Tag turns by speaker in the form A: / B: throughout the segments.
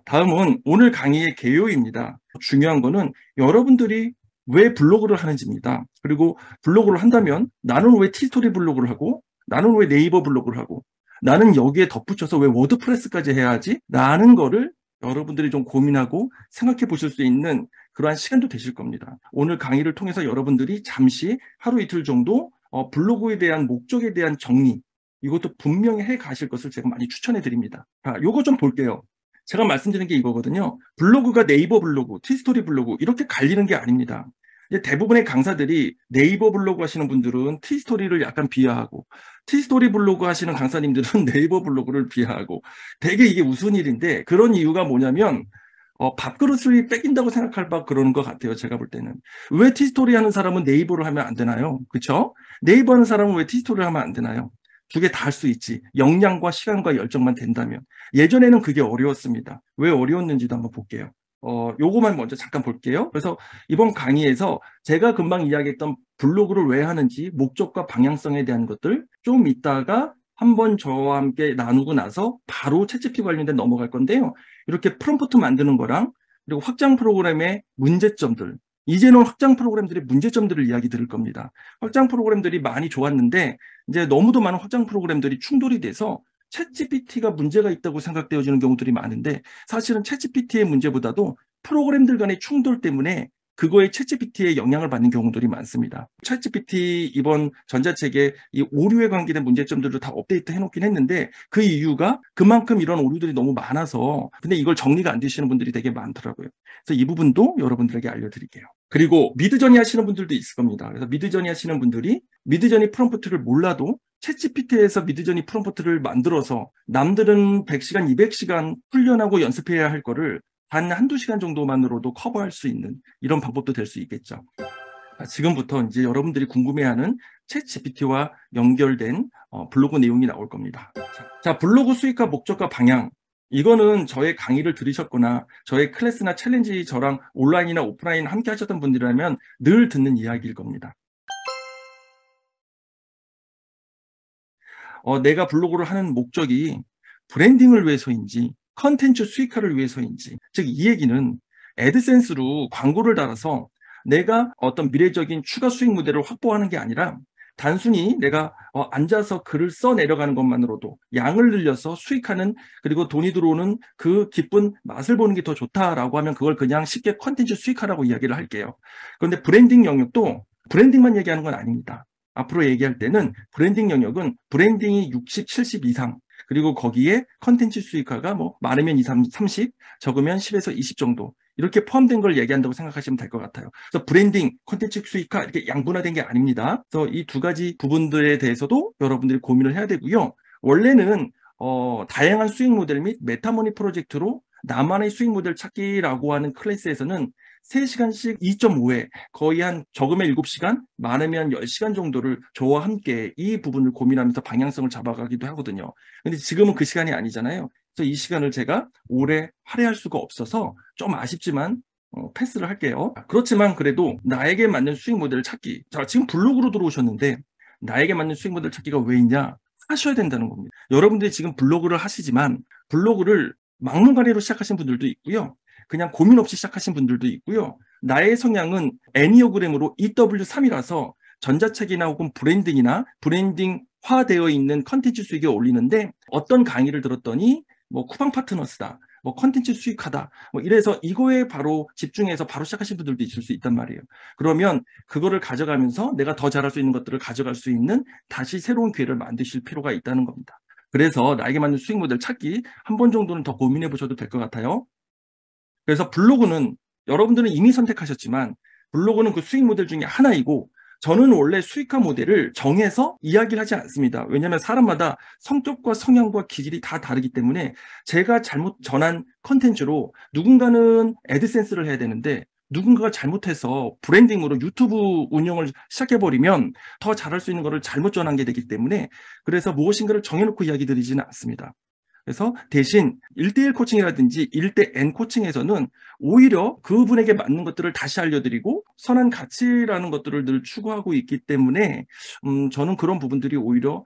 A: 다음은 오늘 강의의 개요입니다. 중요한 거는 여러분들이 왜 블로그를 하는지입니다. 그리고 블로그를 한다면 나는 왜 티스토리 블로그를 하고 나는 왜 네이버 블로그를 하고 나는 여기에 덧붙여서 왜 워드프레스까지 해야 하지? 라는 거를 여러분들이 좀 고민하고 생각해 보실 수 있는 그러한 시간도 되실 겁니다. 오늘 강의를 통해서 여러분들이 잠시 하루 이틀 정도 블로그에 대한 목적에 대한 정리, 이것도 분명히 해 가실 것을 제가 많이 추천해 드립니다. 자, 요거 좀 볼게요. 제가 말씀드리는 게 이거거든요. 블로그가 네이버 블로그, 티스토리 블로그 이렇게 갈리는 게 아닙니다. 이제 대부분의 강사들이 네이버 블로그 하시는 분들은 티스토리를 약간 비하하고 티스토리 블로그 하시는 강사님들은 네이버 블로그를 비하하고 되게 이게 무슨 일인데 그런 이유가 뭐냐면 밥그릇을 뺏긴다고 생각할 바 그러는 것 같아요. 제가 볼 때는. 왜 티스토리 하는 사람은 네이버를 하면 안 되나요? 그렇죠? 네이버 하는 사람은 왜 티스토리를 하면 안 되나요? 두 개 다 할 수 있지. 역량과 시간과 열정만 된다면. 예전에는 그게 어려웠습니다. 왜 어려웠는지도 한번 볼게요. 요거만 먼저 잠깐 볼게요. 그래서 이번 강의에서 제가 금방 이야기했던 블로그를 왜 하는지 목적과 방향성에 대한 것들 좀 이따가 한번 저와 함께 나누고 나서 바로 챗GPT 관련된 넘어갈 건데요. 이렇게 프롬프트 만드는 거랑 그리고 확장 프로그램의 문제점들, 이제는 확장 프로그램들의 문제점들을 이야기 드릴 겁니다. 확장 프로그램들이 많이 좋았는데 이제 너무도 많은 확장 프로그램들이 충돌이 돼서 챗GPT가 문제가 있다고 생각되어지는 경우들이 많은데 사실은 챗GPT의 문제보다도 프로그램들 간의 충돌 때문에 그거에 챗GPT의 영향을 받는 경우들이 많습니다. 챗GPT 이번 전자책에 이 오류에 관계된 문제점들을 다 업데이트 해놓긴 했는데 그 이유가 그만큼 이런 오류들이 너무 많아서 근데 이걸 정리가 안 되시는 분들이 되게 많더라고요. 그래서 이 부분도 여러분들에게 알려드릴게요. 그리고 미드저니 하시는 분들도 있을 겁니다. 그래서 미드저니 하시는 분들이 미드저니 프롬프트를 몰라도 챗GPT에서 미드저니 프롬프트를 만들어서 남들은 100시간, 200시간 훈련하고 연습해야 할 거를 단 한두 시간 정도만으로도 커버할 수 있는 이런 방법도 될 수 있겠죠. 지금부터 이제 여러분들이 궁금해하는 챗GPT와 연결된 블로그 내용이 나올 겁니다. 자, 블로그 수익과 목적과 방향. 이거는 저의 강의를 들으셨거나 저의 클래스나 챌린지 저랑 온라인이나 오프라인 함께 하셨던 분들이라면 늘 듣는 이야기일 겁니다. 내가 블로그를 하는 목적이 브랜딩을 위해서인지 컨텐츠 수익화를 위해서인지 즉 이 얘기는 애드센스로 광고를 달아서 내가 어떤 미래적인 추가 수익 모델을 확보하는 게 아니라 단순히 내가 앉아서 글을 써 내려가는 것만으로도 양을 늘려서 수익하는 그리고 돈이 들어오는 그 기쁜 맛을 보는 게 더 좋다라고 하면 그걸 그냥 쉽게 컨텐츠 수익화라고 이야기를 할게요. 그런데 브랜딩 영역도 브랜딩만 얘기하는 건 아닙니다. 앞으로 얘기할 때는 브랜딩 영역은 브랜딩이 60, 70 이상 그리고 거기에 컨텐츠 수익화가 뭐 많으면 2, 3, 30, 적으면 10에서 20 정도 이렇게 포함된 걸 얘기한다고 생각하시면 될 것 같아요. 그래서 브랜딩, 컨텐츠 수익화 이렇게 양분화된 게 아닙니다. 그래서 이 두 가지 부분들에 대해서도 여러분들이 고민을 해야 되고요. 원래는 다양한 수익 모델 및 메타머니 프로젝트로 나만의 수익 모델 찾기라고 하는 클래스에서는 3시간씩 2.5회 거의 한 적으면 7시간 많으면 10시간 정도를 저와 함께 이 부분을 고민하면서 방향성을 잡아가기도 하거든요. 근데 지금은 그 시간이 아니잖아요. 그래서 이 시간을 제가 오래 할애할 수가 없어서 좀 아쉽지만 패스를 할게요. 그렇지만 그래도 나에게 맞는 수익 모델을 찾기. 자, 지금 블로그로 들어오셨는데 나에게 맞는 수익 모델 찾기가 왜 있냐? 하셔야 된다는 겁니다. 여러분들이 지금 블로그를 하시지만 블로그를 막무가내로 시작하신 분들도 있고요. 그냥 고민 없이 시작하신 분들도 있고요. 나의 성향은 애니어그램으로 EW3이라서 전자책이나 혹은 브랜딩이나 브랜딩화되어 있는 컨텐츠 수익에 올리는데 어떤 강의를 들었더니 뭐 쿠팡 파트너스다. 뭐 컨텐츠 수익하다. 뭐 이래서 이거에 바로 집중해서 바로 시작하신 분들도 있을 수 있단 말이에요. 그러면 그거를 가져가면서 내가 더 잘할 수 있는 것들을 가져갈 수 있는 다시 새로운 기회를 만드실 필요가 있다는 겁니다. 그래서 나에게 맞는 수익 모델 찾기 한 번 정도는 더 고민해 보셔도 될 것 같아요. 그래서 블로그는 여러분들은 이미 선택하셨지만 블로그는 그 수익 모델 중에 하나이고 저는 원래 수익화 모델을 정해서 이야기를 하지 않습니다. 왜냐하면 사람마다 성격과 성향과 기질이 다 다르기 때문에 제가 잘못 전한 컨텐츠로 누군가는 애드센스를 해야 되는데 누군가가 잘못해서 브랜딩으로 유튜브 운영을 시작해버리면 더 잘할 수 있는 것을 잘못 전한 게 되기 때문에 그래서 무엇인가를 정해놓고 이야기 드리지는 않습니다. 그래서 대신 1대1 코칭이라든지 1대 N 코칭에서는 오히려 그분에게 맞는 것들을 다시 알려드리고 선한 가치라는 것들을 늘 추구하고 있기 때문에 저는 그런 부분들이 오히려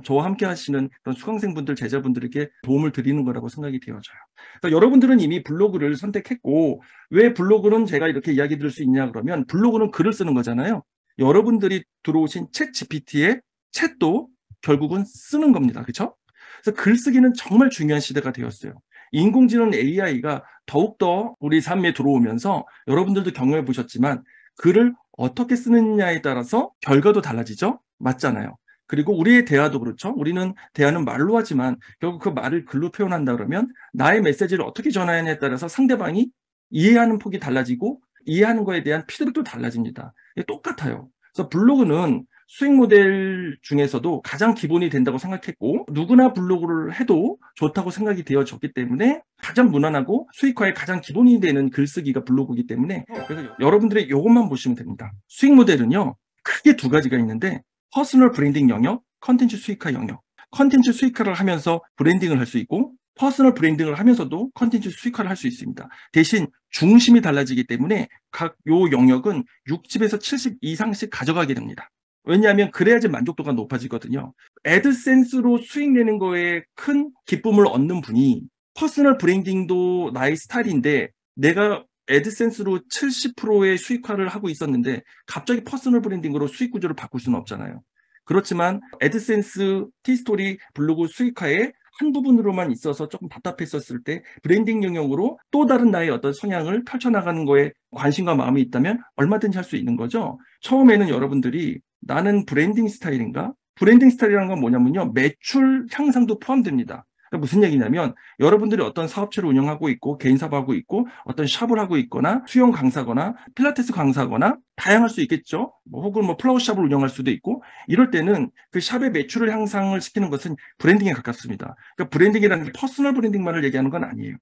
A: 저와 함께 하시는 그런 수강생분들, 제자분들에게 도움을 드리는 거라고 생각이 되어져요. 그러니까 여러분들은 이미 블로그를 선택했고, 왜 블로그는 제가 이렇게 이야기 드릴 수 있냐 그러면, 블로그는 글을 쓰는 거잖아요. 여러분들이 들어오신 챗 GPT의 챗도 결국은 쓰는 겁니다. 그렇죠? 그래서 글쓰기는 정말 중요한 시대가 되었어요. 인공지능 AI가 더욱더 우리 삶에 들어오면서 여러분들도 경험해 보셨지만 글을 어떻게 쓰느냐에 따라서 결과도 달라지죠? 맞잖아요. 그리고 우리의 대화도 그렇죠. 우리는 대화는 말로 하지만 결국 그 말을 글로 표현한다 그러면 나의 메시지를 어떻게 전하느냐에 따라서 상대방이 이해하는 폭이 달라지고 이해하는 거에 대한 피드백도 달라집니다. 이게 똑같아요. 그래서 블로그는 수익 모델 중에서도 가장 기본이 된다고 생각했고, 누구나 블로그를 해도 좋다고 생각이 되어졌기 때문에 가장 무난하고 수익화의 가장 기본이 되는 글쓰기가 블로그이기 때문에, 그래서 여러분들이 이것만 보시면 됩니다. 수익 모델은요, 크게 두 가지가 있는데 퍼스널 브랜딩 영역, 컨텐츠 수익화 영역. 컨텐츠 수익화를 하면서 브랜딩을 할 수 있고, 퍼스널 브랜딩을 하면서도 컨텐츠 수익화를 할 수 있습니다. 대신 중심이 달라지기 때문에 각 요 영역은 60에서 70 이상씩 가져가게 됩니다. 왜냐하면 그래야지 만족도가 높아지거든요. 애드센스로 수익 내는 거에 큰 기쁨을 얻는 분이 퍼스널 브랜딩도 나의 스타일인데 내가 애드센스로 70%의 수익화를 하고 있었는데 갑자기 퍼스널 브랜딩으로 수익 구조를 바꿀 수는 없잖아요. 그렇지만 애드센스, 티스토리, 블로그 수익화의 한 부분으로만 있어서 조금 답답했었을 때 브랜딩 영역으로 또 다른 나의 어떤 성향을 펼쳐나가는 거에 관심과 마음이 있다면 얼마든지 할 수 있는 거죠. 처음에는 여러분들이 나는 브랜딩 스타일인가? 브랜딩 스타일이라는 건 뭐냐면요. 매출 향상도 포함됩니다. 그러니까 무슨 얘기냐면 여러분들이 어떤 사업체를 운영하고 있고 개인 사업하고 있고 어떤 샵을 하고 있거나 수영 강사거나 필라테스 강사거나 다양할 수 있겠죠. 혹은 플라워 샵을 운영할 수도 있고 이럴 때는 그 샵의 매출을 향상을 시키는 것은 브랜딩에 가깝습니다. 그러니까 브랜딩이라는 게 퍼스널 브랜딩만을 얘기하는 건 아니에요.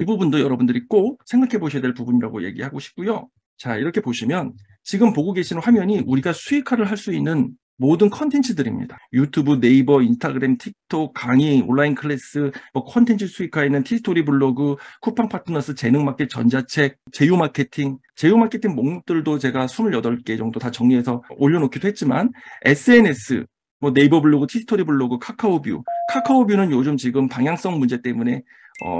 A: 이 부분도 여러분들이 꼭 생각해 보셔야 될 부분이라고 얘기하고 싶고요. 자, 이렇게 보시면 지금 보고 계시는 화면이 우리가 수익화를 할 수 있는 모든 컨텐츠들입니다. 유튜브, 네이버, 인스타그램, 틱톡, 강의, 온라인 클래스, 컨텐츠 수익화에는 티스토리 블로그, 쿠팡 파트너스, 재능마켓, 전자책, 제휴 마케팅 목록들도 제가 28개 정도 다 정리해서 올려놓기도 했지만 SNS, 네이버 블로그, 티스토리 블로그, 카카오뷰는 요즘 지금 방향성 문제 때문에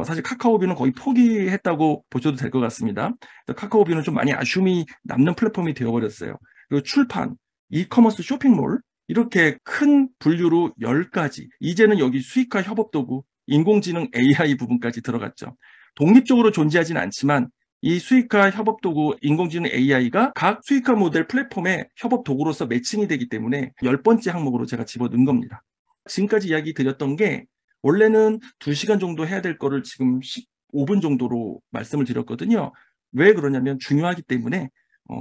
A: 사실 카카오뷰는 거의 포기했다고 보셔도 될 것 같습니다. 카카오뷰는 좀 많이 아쉬움이 남는 플랫폼이 되어버렸어요. 그리고 출판, 이커머스 쇼핑몰 이렇게 큰 분류로 10가지. 이제는 여기 수익화 협업 도구, 인공지능 AI 부분까지 들어갔죠. 독립적으로 존재하진 않지만 이 수익화 협업 도구, 인공지능 AI가 각 수익화 모델 플랫폼의 협업 도구로서 매칭이 되기 때문에 10번째 항목으로 제가 집어넣은 겁니다. 지금까지 이야기 드렸던 게 원래는 2시간 정도 해야 될 거를 지금 15분 정도로 말씀을 드렸거든요. 왜 그러냐면 중요하기 때문에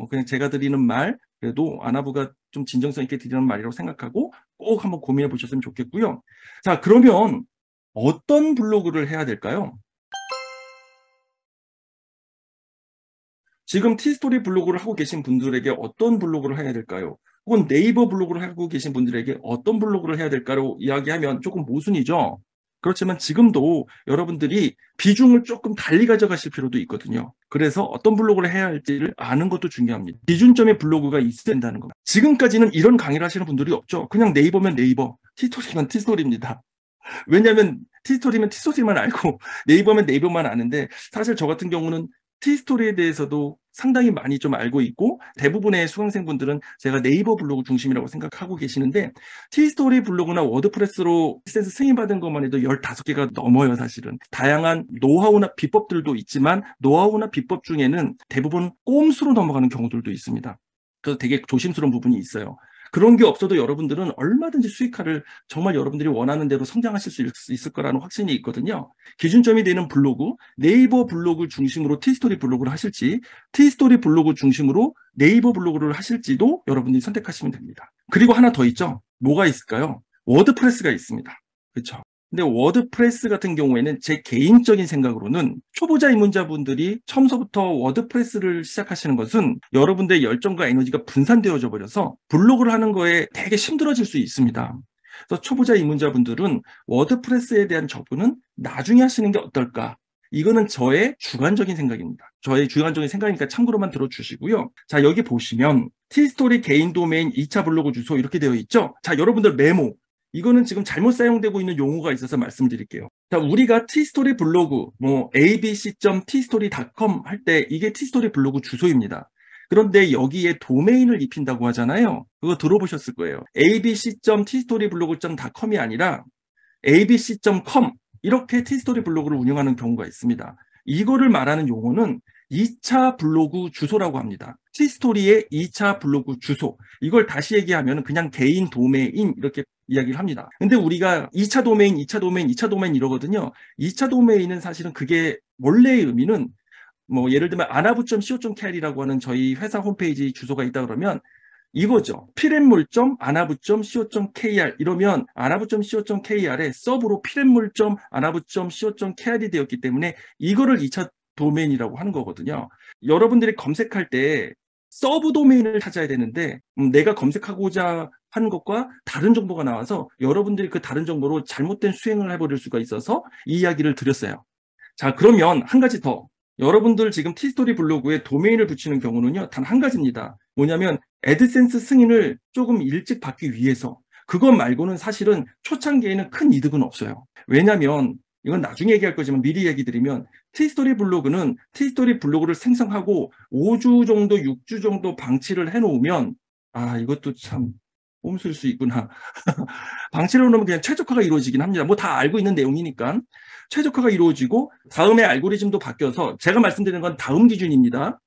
A: 그냥 제가 드리는 말, 그래도 아나부가 좀 진정성 있게 드리는 말이라고 생각하고 꼭 한번 고민해 보셨으면 좋겠고요. 자, 그러면 어떤 블로그를 해야 될까요? 지금 티스토리 블로그를 하고 계신 분들에게 어떤 블로그를 해야 될까요? 혹은 네이버 블로그를 하고 계신 분들에게 어떤 블로그를 해야 될까요? 이야기하면 조금 모순이죠. 그렇지만 지금도 여러분들이 비중을 조금 달리 가져가실 필요도 있거든요. 그래서 어떤 블로그를 해야 할지를 아는 것도 중요합니다. 기준점의 블로그가 있어야 된다는 겁니다. 지금까지는 이런 강의를 하시는 분들이 없죠. 그냥 네이버면 네이버, 티스토리면 티스토리입니다. 왜냐하면 티스토리면 티스토리만 알고 네이버면 네이버만 아는데 사실 저 같은 경우는 티스토리에 대해서도 상당히 많이 좀 알고 있고 대부분의 수강생분들은 제가 네이버 블로그 중심이라고 생각하고 계시는데 티스토리 블로그나 워드프레스로 리센스 승인받은 것만 해도 15개가 넘어요. 사실은 다양한 노하우나 비법들도 있지만 노하우나 비법 중에는 대부분 꼼수로 넘어가는 경우들도 있습니다. 그래서 되게 조심스러운 부분이 있어요. 그런 게 없어도 여러분들은 얼마든지 수익화를 정말 여러분들이 원하는 대로 성장하실 수 있을 거라는 확신이 있거든요. 기준점이 되는 블로그, 네이버 블로그 중심으로 티스토리 블로그를 하실지, 티스토리 블로그 중심으로 네이버 블로그를 하실지도 여러분들이 선택하시면 됩니다. 그리고 하나 더 있죠. 뭐가 있을까요? 워드프레스가 있습니다. 그렇죠? 근데 워드프레스 같은 경우에는 제 개인적인 생각으로는 초보자 입문자분들이 처음서부터 워드프레스를 시작하시는 것은 여러분들의 열정과 에너지가 분산되어져 버려서 블로그를 하는 거에 되게 힘들어질 수 있습니다. 그래서 초보자 입문자분들은 워드프레스에 대한 접근은 나중에 하시는 게 어떨까? 이거는 저의 주관적인 생각입니다. 저의 주관적인 생각이니까 참고로만 들어주시고요. 자, 여기 보시면 티스토리 개인 도메인 2차 블로그 주소 이렇게 되어 있죠? 자, 여러분들 메모. 이거는 지금 잘못 사용되고 있는 용어가 있어서 말씀드릴게요. 자, 우리가 tstory 블로그, abc.tstory.com 할 때 이게 tstory 블로그 주소입니다. 그런데 여기에 도메인을 입힌다고 하잖아요. 그거 들어보셨을 거예요. abc.tstoryblog.com이 아니라 abc.com 이렇게 tstory 블로그를 운영하는 경우가 있습니다. 이거를 말하는 용어는 2차 블로그 주소라고 합니다. tstory의 2차 블로그 주소. 이걸 다시 얘기하면 그냥 개인 도메인 이렇게 이야기를 합니다. 근데 우리가 2차 도메인, 2차 도메인, 2차 도메인 이러거든요. 2차 도메인은 사실은 그게 원래의 의미는 예를 들면 anabu.co.kr이라고 하는 저희 회사 홈페이지 주소가 있다 그러면 이거죠. 피렛물.anabu.co.kr 이러면 anabu.co.kr에 서브로 피렛물.anabu.co.kr이 되었기 때문에 이거를 2차 도메인이라고 하는 거거든요. 여러분들이 검색할 때 서브 도메인을 찾아야 되는데 내가 검색하고자 하는 것과 다른 정보가 나와서 여러분들이 그 다른 정보로 잘못된 수행을 해버릴 수가 있어서 이 이야기를 드렸어요. 자, 그러면 한 가지 더. 여러분들 지금 tstory 블로그에 도메인을 붙이는 경우는요, 단 한 가지입니다. 뭐냐면 애드센스 승인을 조금 일찍 받기 위해서. 그것 말고는 사실은 초창기에는 큰 이득은 없어요. 왜냐면 이건 나중에 얘기할 거지만 미리 얘기 드리면 tstory 블로그는 tstory 블로그를 생성하고 5주 정도, 6주 정도 방치를 해놓으면 이것도 참 꼼수일 수 있구나. 방치를 해놓으면 그냥 최적화가 이루어지긴 합니다. 다 알고 있는 내용이니까. 최적화가 이루어지고 다음에 알고리즘도 바뀌어서 제가 말씀드리는 건 다음 기준입니다.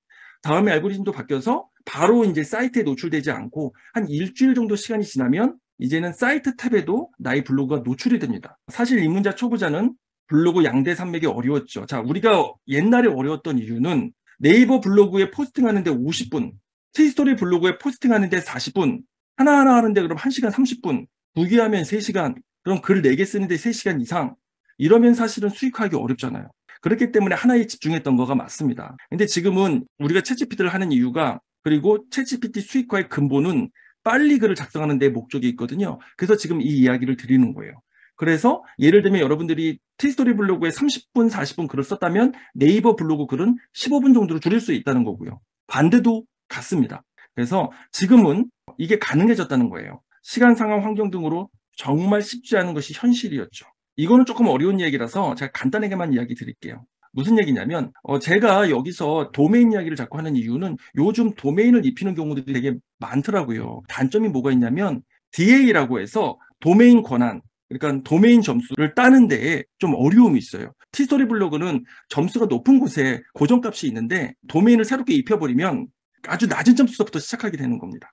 A: 다음에 알고리즘도 바뀌어서 바로 이제 사이트에 노출되지 않고 한 일주일 정도 시간이 지나면 이제는 사이트 탭에도 나의 블로그가 노출이 됩니다. 사실 입문자 초보자는 블로그 양대 산맥이 어려웠죠. 자, 우리가 옛날에 어려웠던 이유는 네이버 블로그에 포스팅하는데 50분, tstory 블로그에 포스팅하는데 40분, 하나하나 하는데 그럼 1시간 30분, 부기하면 3시간, 그럼 글 4개 쓰는데 3시간 이상, 이러면 사실은 수익화하기 어렵잖아요. 그렇기 때문에 하나에 집중했던 거가 맞습니다. 근데 지금은 우리가 챗GPT를 하는 이유가 그리고 챗GPT 수익화의 근본은 빨리 글을 작성하는 데 목적이 있거든요. 그래서 지금 이 이야기를 드리는 거예요. 그래서 예를 들면 여러분들이 tstory 블로그에 30분, 40분 글을 썼다면 네이버 블로그 글은 15분 정도로 줄일 수 있다는 거고요. 반대도 같습니다. 그래서 지금은 이게 가능해졌다는 거예요. 시간, 상황, 환경 등으로 정말 쉽지 않은 것이 현실이었죠. 이거는 조금 어려운 얘기라서 제가 간단하게만 이야기 드릴게요. 무슨 얘기냐면 제가 여기서 도메인 이야기를 자꾸 하는 이유는 요즘 도메인을 입히는 경우들이 되게 많더라고요. 단점이 뭐가 있냐면 DA라고 해서 도메인 권한, 그러니까 도메인 점수를 따는 데에 좀 어려움이 있어요. tstory 블로그는 점수가 높은 곳에 고정값이 있는데 도메인을 새롭게 입혀버리면 아주 낮은 점수부터 시작하게 되는 겁니다.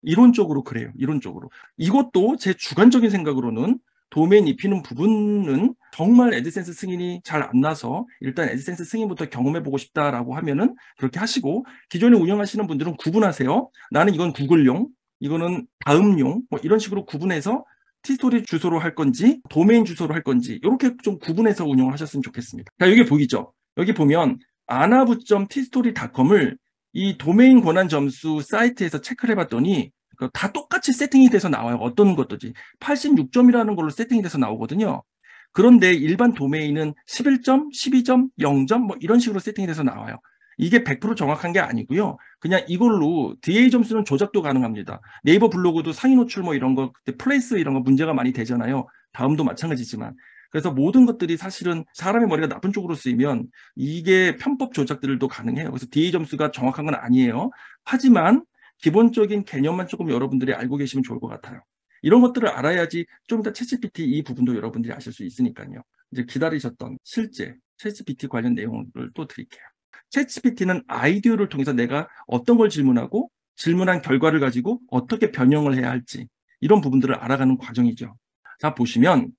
A: 이론적으로 그래요. 이론적으로. 이것도 제 주관적인 생각으로는 도메인 입히는 부분은 정말 애드센스 승인이 잘 안 나서 일단 애드센스 승인부터 경험해보고 싶다라고 하면은 그렇게 하시고, 기존에 운영하시는 분들은 구분하세요. 나는 이건 구글용, 이거는 다음용, 이런 식으로 구분해서 tstory 주소로 할 건지 도메인 주소로 할 건지 이렇게 좀 구분해서 운영을 하셨으면 좋겠습니다. 자, 여기 보이죠? 여기 보면 anabu.tstory.com을 이 도메인 권한 점수 사이트에서 체크를 해봤더니 다 똑같이 세팅이 돼서 나와요. 어떤 것도지. 86점이라는 걸로 세팅이 돼서 나오거든요. 그런데 일반 도메인은 11점, 12점, 0점 이런 식으로 세팅이 돼서 나와요. 이게 100% 정확한 게 아니고요. 그냥 이걸로 DA 점수는 조작도 가능합니다. 네이버 블로그도 상위 노출 이런 거, 플레이스 이런 거 문제가 많이 되잖아요. 다음도 마찬가지지만. 그래서 모든 것들이 사실은 사람의 머리가 나쁜 쪽으로 쓰이면 이게 편법 조작들도 가능해요. 그래서 DA 점수가 정확한 건 아니에요. 하지만 기본적인 개념만 조금 여러분들이 알고 계시면 좋을 것 같아요. 이런 것들을 알아야지 좀 더 챗GPT 이 부분도 여러분들이 아실 수 있으니까요. 이제 기다리셨던 실제 챗GPT 관련 내용을 또 드릴게요. 챗GPT는 아이디어를 통해서 내가 어떤 걸 질문하고 질문한 결과를 가지고 어떻게 변형을 해야 할지 이런 부분들을 알아가는 과정이죠. 자, 보시면